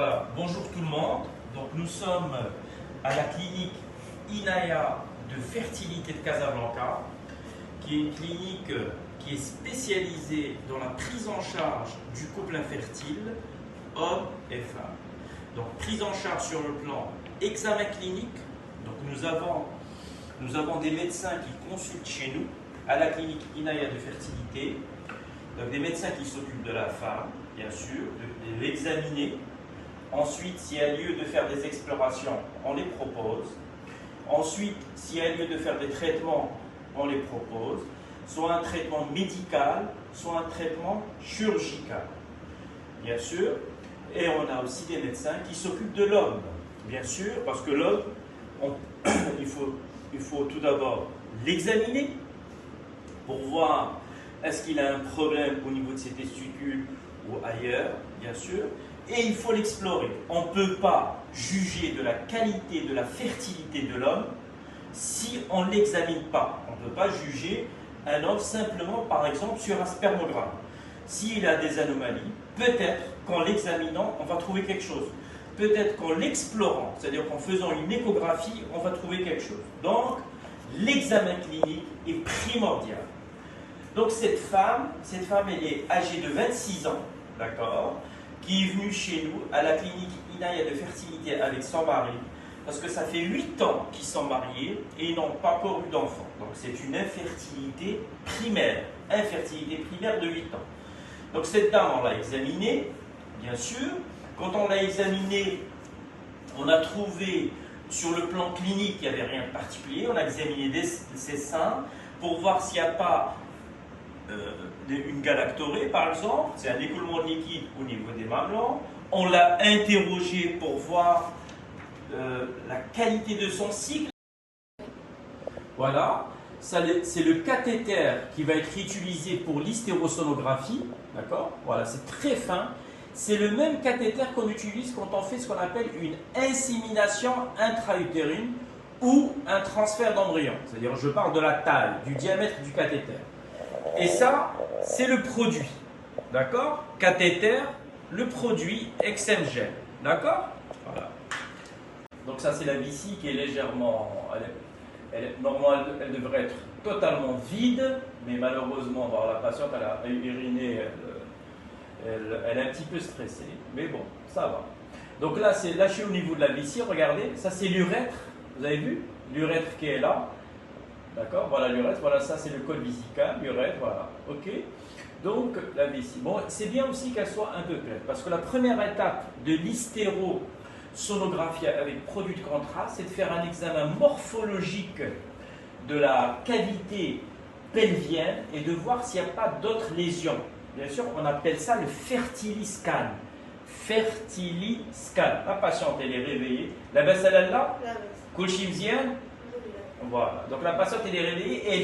Voilà, bonjour tout le monde. Donc nous sommes à la clinique Inaya de fertilité de Casablanca, qui est une clinique qui est spécialisée dans la prise en charge du couple infertile, hommes et femmes. Donc prise en charge sur le plan examen clinique. Donc nous avons des médecins qui consultent chez nous à la clinique Inaya de fertilité. Donc des médecins qui s'occupent de la femme, bien sûr, de l'examiner. Ensuite, s'il y a lieu de faire des explorations, on les propose. Ensuite, s'il y a lieu de faire des traitements, on les propose. Soit un traitement médical, soit un traitement chirurgical, bien sûr. Et on a aussi des médecins qui s'occupent de l'homme, bien sûr, parce que l'homme, il faut tout d'abord l'examiner pour voir est-ce qu'il a un problème au niveau de ses testicules ou ailleurs, bien sûr. Et il faut l'explorer. On ne peut pas juger de la qualité de la fertilité de l'homme si on ne l'examine pas. On ne peut pas juger un homme simplement, par exemple, sur un spermogramme. S'il a des anomalies, peut-être qu'en l'examinant, on va trouver quelque chose. Peut-être qu'en l'explorant, c'est-à-dire qu'en faisant une échographie, on va trouver quelque chose. Donc, l'examen clinique est primordial. Donc, cette femme, elle est âgée de 26 ans, d'accord, qui est venue chez nous à la clinique Inaya de fertilité avec son mari, parce que ça fait 8 ans qu'ils sont mariés et ils n'ont pas encore eu d'enfant. Donc c'est une infertilité primaire de 8 ans. Donc cette dame, on l'a examinée, bien sûr. Quand on l'a examinée, on a trouvé sur le plan clinique qu'il n'y avait rien de particulier. On a examiné ses seins pour voir s'il n'y a pas une galactorée, par exemple, c'est un écoulement de liquide au niveau des mamelons. On l'a interrogé pour voir la qualité de son cycle. Voilà, c'est le cathéter qui va être utilisé pour l'hystérosonographie, d'accord. Voilà, c'est très fin. C'est le même cathéter qu'on utilise quand on fait ce qu'on appelle une insémination intra-utérine ou un transfert d'embryon. C'est-à-dire, je parle de la taille, du diamètre du cathéter. Et ça, c'est le produit, d'accord? Cathéter, le produit XMGel, d'accord? Voilà. Donc ça, c'est la vessie qui est légèrement... Normalement, elle devrait être totalement vide, mais malheureusement, la patiente, elle a uriné, elle est un petit peu stressée, mais bon, ça va. Donc là, c'est lâché au niveau de la vessie, regardez, ça c'est l'urètre, vous avez vu? L'urètre qui est là. D'accord, voilà l'urètre, voilà ça c'est le col vésical, l'urètre, voilà, ok. Donc la vessie. Bon, c'est bien aussi qu'elle soit un peu pleine, parce que la première étape de l'hystérosonographie avec produit de contraste, c'est de faire un examen morphologique de la cavité pelvienne et de voir s'il n'y a pas d'autres lésions. Bien sûr, on appelle ça le fertiliscan. Fertiliscan. La patiente, elle est réveillée. La baisse, elle est là? Colchimsienne. Voilà, donc la patiente elle est réveillée et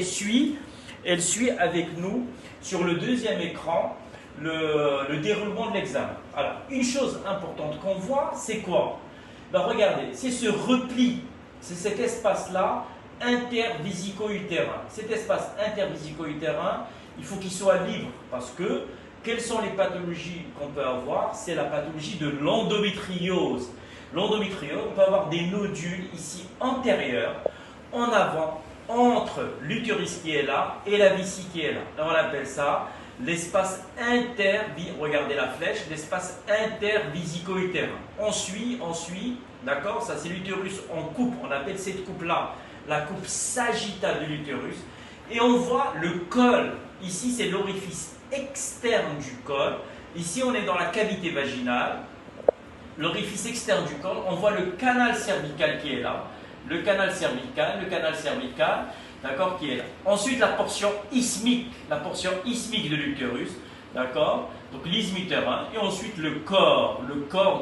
elle suit avec nous sur le deuxième écran le déroulement de l'examen. Alors, une chose importante qu'on voit, c'est quoi? Ben, regardez, c'est ce repli, c'est cet espace-là intervésico-utérin. Cet espace intervésico-utérin, il faut qu'il soit libre parce que quelles sont les pathologies qu'on peut avoir? C'est la pathologie de l'endométriose. L'endométriose, on peut avoir des nodules ici antérieurs, en avant, entre l'utérus qui est là et la vessie qui est là. On appelle ça l'espace regardez la flèche, l'espace intervésico-utérin. On suit, d'accord, ça c'est l'utérus en coupe, on appelle cette coupe-là la coupe sagittale de l'utérus. Et on voit le col, ici c'est l'orifice externe du col, ici on est dans la cavité vaginale, l'orifice externe du col, on voit le canal cervical qui est là. Le canal cervical, d'accord, qui est là. Ensuite, la portion isthmique de l'utérus, d'accord, donc l'isthme-utérin, et ensuite le corps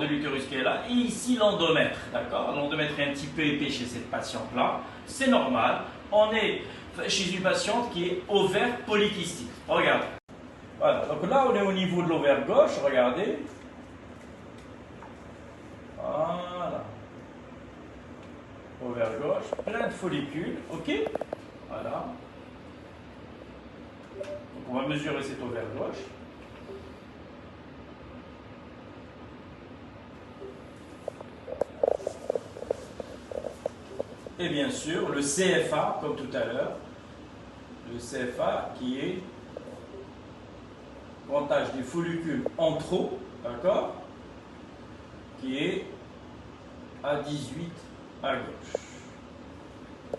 de l'utérus qui est là, et ici l'endomètre, d'accord. L'endomètre est un petit peu épais chez cette patiente-là, c'est normal. On est chez une patiente qui est ovaire polykystique. Regardez. Voilà, donc là, on est au niveau de l'ovaire gauche, regardez. Voilà. Ovaire gauche, plein de follicules, ok? Voilà. Donc on va mesurer cet ovaire gauche. Et bien sûr, le CFA, comme tout à l'heure, le CFA qui est pointage des follicules en trop, d'accord, qui est à 18 à gauche.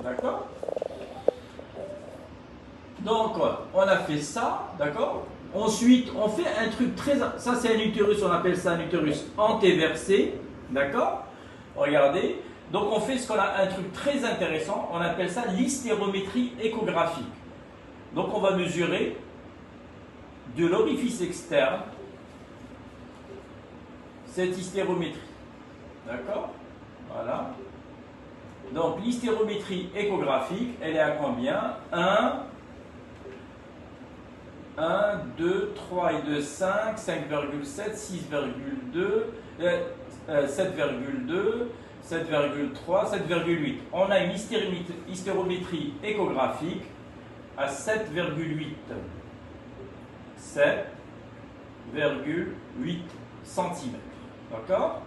D'accord? Donc, on a fait ça, d'accord? Ensuite, on fait un truc très... Ça, c'est un utérus, on appelle ça un utérus antéversé, d'accord? Regardez. Donc, on fait ce qu'on a un truc très intéressant, on appelle ça l'hystérométrie échographique. Donc, on va mesurer de l'orifice externe cette hystérométrie. D'accord? Voilà. Donc, l'hystérométrie échographique, elle est à combien? 1, 2, 3 et 2, 5, 5,7, 6,2, 7,2, 7,3, 7,8. On a une hystérométrie échographique à 7,8. 7,8 cm. D'accord?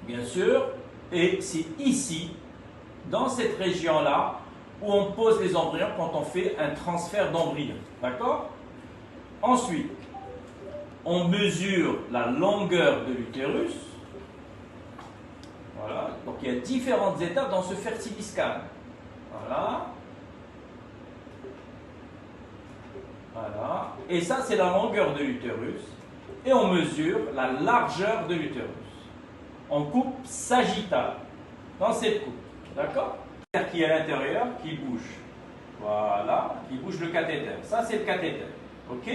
Bien sûr. Et c'est ici, dans cette région-là, où on pose les embryons quand on fait un transfert d'embryon. D'accord? Ensuite, on mesure la longueur de l'utérus. Voilà. Donc il y a différentes étapes dans ce fertiliscan. Voilà. Voilà. Et ça, c'est la longueur de l'utérus. Et on mesure la largeur de l'utérus. En coupe sagittale. Dans cette coupe. D'accord? Qui est à l'intérieur, qui bouge. Voilà. Qui bouge le cathéter. Ça, c'est le cathéter. OK?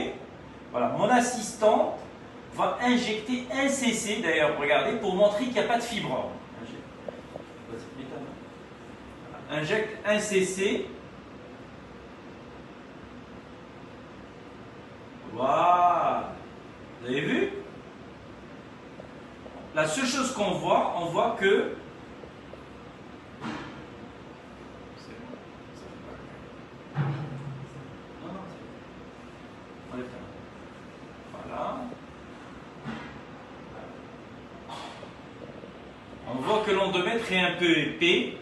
Voilà. Mon assistante va injecter un CC, d'ailleurs, regardez, pour montrer qu'il n'y a pas de fibrome. Injecte un CC. Voilà. Vous avez vu? La seule chose qu'on voit, on voit que voilà. On voit que l'endomètre est un peu épais.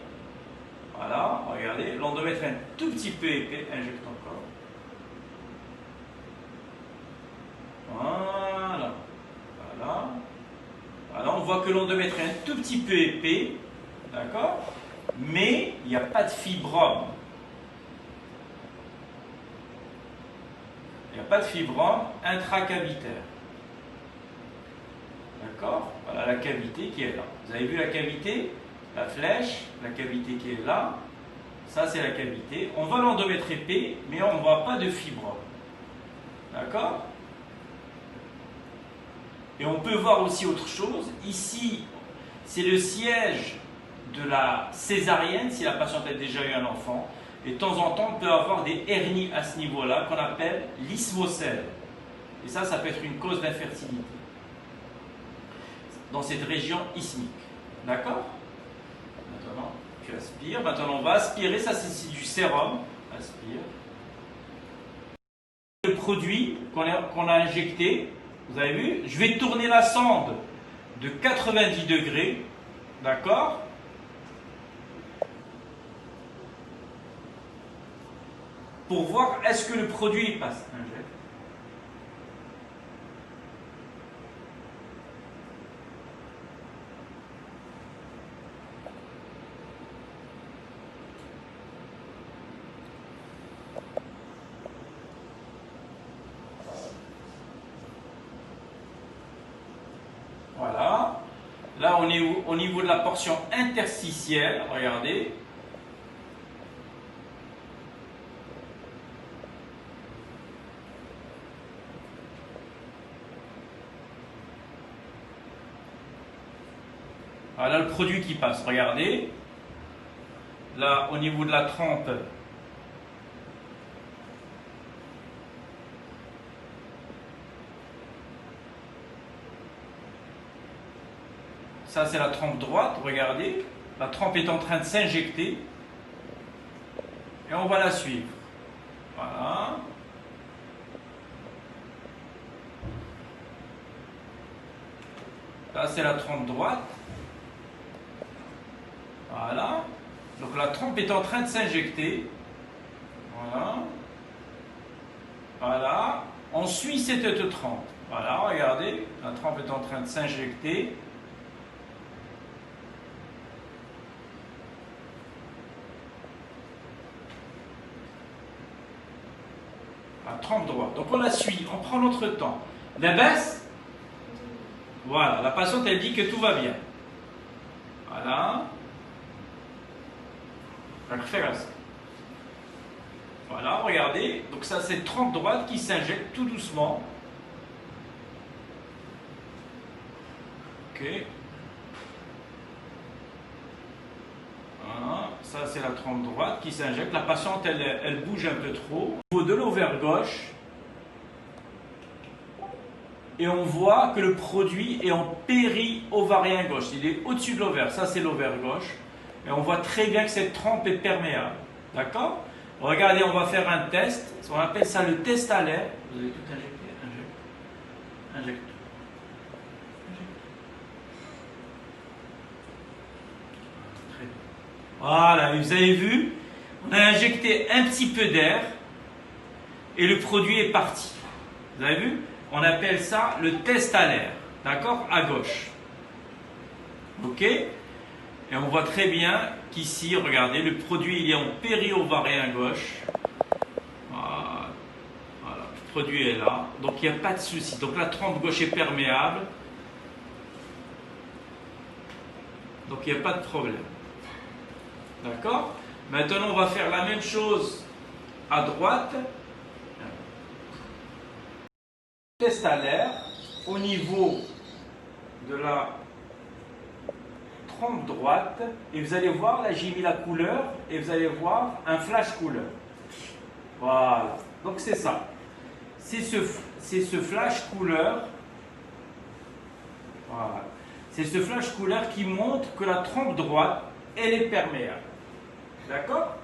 Voilà, regardez, l'endomètre est un tout petit peu épais. Injecte encore. Voilà. Voilà. Voilà, on voit que l'endomètre est un tout petit peu épais. D'accord? Mais il n'y a pas de fibrome. Il n'y a pas de fibrome intracavitaire. D'accord? Voilà la cavité qui est là. Vous avez vu la cavité? La flèche, la cavité qui est là. Ça, c'est la cavité. On voit l'endomètre épais, mais on ne voit pas de fibrome. D'accord? Et on peut voir aussi autre chose. Ici, c'est le siège de la césarienne, si la patiente a déjà eu un enfant. Et de temps en temps, on peut avoir des hernies à ce niveau-là, qu'on appelle l'ismocèle. Et ça peut être une cause d'infertilité dans cette région ismique. D'accord? Maintenant, tu aspires. Maintenant, on va aspirer. Ça, c'est du sérum. Aspire. Le produit qu'on a injecté, vous avez vu, je vais tourner la sonde de 90 degrés. D'accord? Pour voir est-ce que le produit passe. Voilà. Là, on est au niveau de la portion interstitielle. Regardez. Voilà le produit qui passe. Regardez. Là, au niveau de la trempe. Ça, c'est la trempe droite, regardez. La trempe est en train de s'injecter. Et on va la suivre. Voilà. Là, c'est la trempe droite. Voilà. Donc la trempe est en train de s'injecter. Voilà. Voilà. On suit cette trempe. Voilà, regardez. La trempe est en train de s'injecter. La trempe droite. Donc on la suit. On prend notre temps. La baisse. Voilà. La patiente, elle dit que tout va bien. Voilà. La référence. Voilà, regardez. Donc ça, c'est trempe droite qui s'injecte tout doucement. Ok. Voilà. Ça, c'est la trempe droite qui s'injecte. La patiente, elle bouge un peu trop. Au niveau de l'ovaire gauche. Et on voit que le produit est en péri-ovarien gauche. Il est au-dessus de l'ovaire. Ça, c'est l'ovaire gauche. Et on voit très bien que cette trempe est perméable. D'accord? Regardez, on va faire un test. On appelle ça le test à l'air. Vous allez tout injecter. Injecte. Très bien. Voilà, vous avez vu? On a injecté un petit peu d'air et le produit est parti. Vous avez vu? On appelle ça le test à l'air. D'accord? À gauche. Ok? Et on voit très bien qu'ici, regardez, le produit il est en péri-ovarien gauche. Voilà. Voilà. Le produit est là. Donc il n'y a pas de souci. Donc la trempe gauche est perméable. Donc il n'y a pas de problème. D'accord? Maintenant, on va faire la même chose à droite. Test à l'air au niveau de la trempe droite et vous allez voir, là j'ai mis la couleur et vous allez voir un flash couleur. Voilà, donc c'est ça. C'est ce flash couleur. Voilà. C'est ce flash couleur qui montre que la trempe droite, elle est perméable. D'accord?